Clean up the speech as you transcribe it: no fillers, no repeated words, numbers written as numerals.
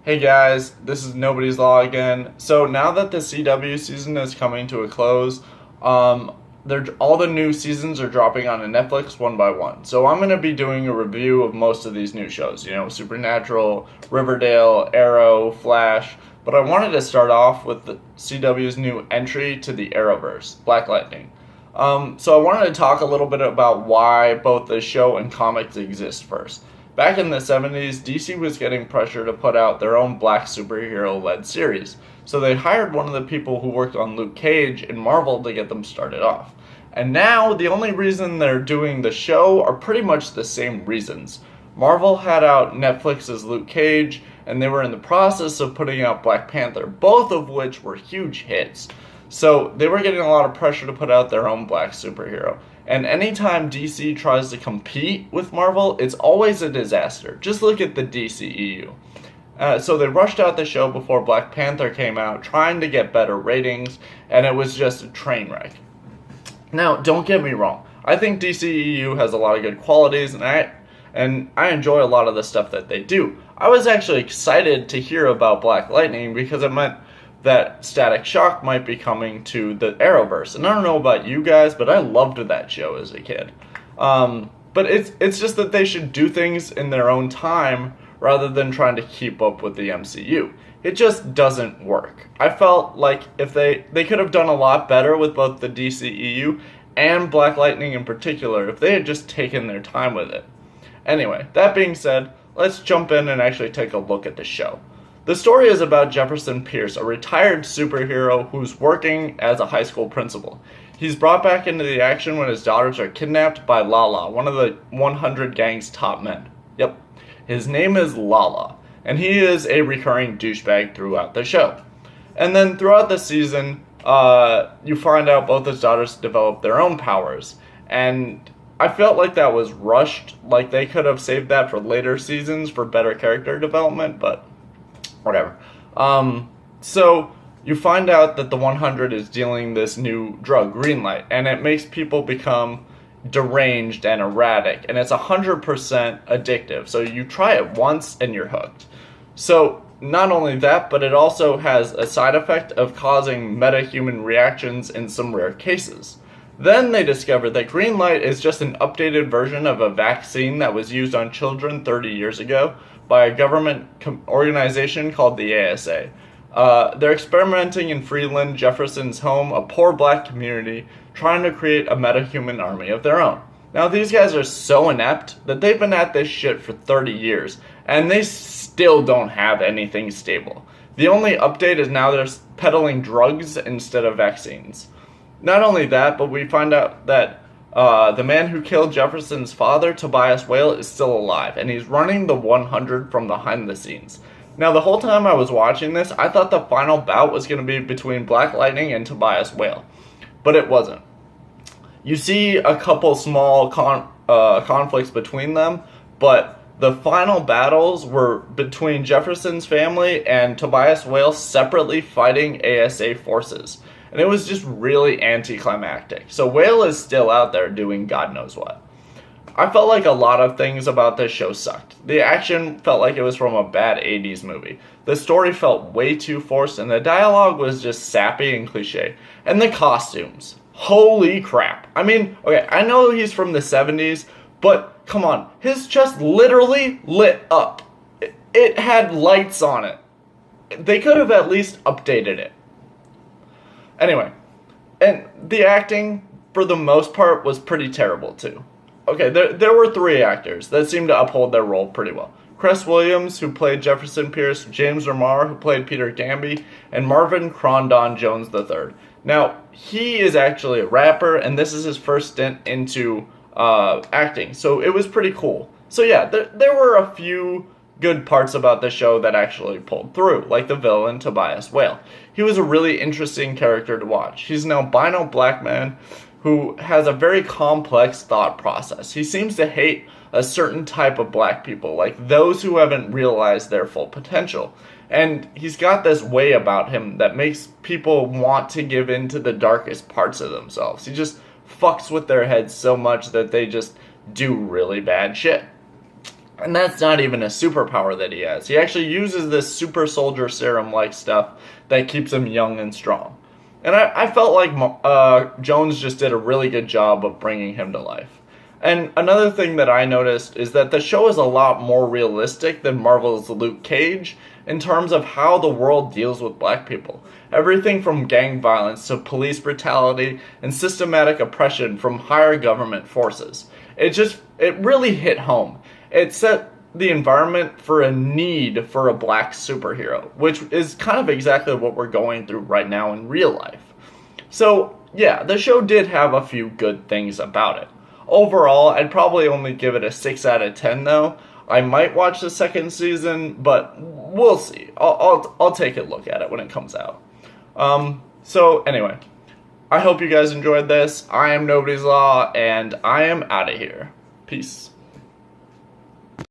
Hey guys, this is Nobody's Law again. So now that the CW season is coming to a close, all the new seasons are dropping on Netflix one by one. So I'm gonna be doing a review of most of these new shows. Supernatural, Riverdale, Arrow, Flash. But I wanted to start off with the CW's new entry to the Arrowverse, Black Lightning. So I wanted to talk a little bit about why both the show and comics exist first. Back in the 70s, DC was getting pressure to put out their own black superhero-led series, so they hired one of the people who worked on Luke Cage in Marvel to get them started off. And now, the only reason they're doing the show are pretty much the same reasons. Marvel had out Netflix's Luke Cage, and they were in the process of putting out Black Panther, both of which were huge hits. So they were getting a lot of pressure to put out their own black superhero. And anytime DC tries to compete with Marvel, it's always a disaster. Just look at the DCEU. So they rushed out the show before Black Panther came out, trying to get better ratings, and it was just a train wreck. Now, don't get me wrong. I think DCEU has a lot of good qualities, and I enjoy a lot of the stuff that they do. I was actually excited to hear about Black Lightning because it meant that Static Shock might be coming to the Arrowverse. And I don't know about you guys, but I loved that show as a kid. But it's just that they should do things in their own time rather than trying to keep up with the MCU. It just doesn't work. I felt like if they could have done a lot better with both the DCEU and Black Lightning in particular if they had just taken their time with it. Anyway, that being said, let's jump in and actually take a look at the show. The story is about Jefferson Pierce, a retired superhero who's working as a high school principal. He's brought back into the action when his daughters are kidnapped by Lala, one of the 100 gang's top men. Yep, his name is Lala, and he is a recurring douchebag throughout the show. And then throughout the season, you find out both his daughters develop their own powers, and I felt like that was rushed, like they could have saved that for later seasons for better character development, but whatever. So you find out that the 100 is dealing this new drug, green light, and it makes people become deranged and erratic, and it's 100% addictive. So you try it once and you're hooked. So not only that, but it also has a side effect of causing metahuman reactions in some rare cases. Then they discovered that green light is just an updated version of a vaccine that was used on children 30 years ago by a government organization called the ASA. They're experimenting in Freeland, Jefferson's home, a poor black community, trying to create a metahuman army of their own. Now, these guys are so inept that they've been at this shit for 30 years, and they still don't have anything stable. The only update is now they're peddling drugs instead of vaccines. Not only that, but we find out that the man who killed Jefferson's father, Tobias Whale, is still alive, and he's running the 100 from behind the scenes. Now, the whole time I was watching this, I thought the final bout was going to be between Black Lightning and Tobias Whale, but it wasn't. You see a couple small conflicts between them, but the final battles were between Jefferson's family and Tobias Whale separately fighting ASA forces. And it was just really anticlimactic. So Whale is still out there doing God knows what. I felt like a lot of things about this show sucked. The action felt like it was from a bad 80s movie. The story felt way too forced, and the dialogue was just sappy and cliche. And the costumes. Holy crap. I mean, okay, I know he's from the 70s, but come on. His chest literally lit up. It had lights on it. They could have at least updated it. Anyway, and the acting, for the most part, was pretty terrible, too. Okay, there were three actors that seemed to uphold their role pretty well. Chris Williams, who played Jefferson Pierce, James Remar, who played Peter Gamby, and Marvin Crondon Jones III. Now, he is actually a rapper, and this is his first stint into acting, so it was pretty cool. So yeah, there were a few good parts about the show that actually pulled through, like the villain Tobias Whale. He was a really interesting character to watch. He's an albino black man who has a very complex thought process. He seems to hate a certain type of black people, like those who haven't realized their full potential. And he's got this way about him that makes people want to give in to the darkest parts of themselves. He just fucks with their heads so much that they just do really bad shit. And that's not even a superpower that he has. He actually uses this super soldier serum like stuff that keeps him young and strong. And I felt like Jones just did a really good job of bringing him to life. And another thing that I noticed is that the show is a lot more realistic than Marvel's Luke Cage in terms of how the world deals with black people. Everything from gang violence to police brutality and systematic oppression from higher government forces. It really hit home. It set the environment for a need for a black superhero, which is kind of exactly what we're going through right now in real life. So, yeah, the show did have a few good things about it. Overall, I'd probably only give it a 6 out of 10 though. I might watch the second season, but we'll see. I'll take a look at it when it comes out. So anyway, I hope you guys enjoyed this. I am Nobody's Law, and I am out of here. Peace.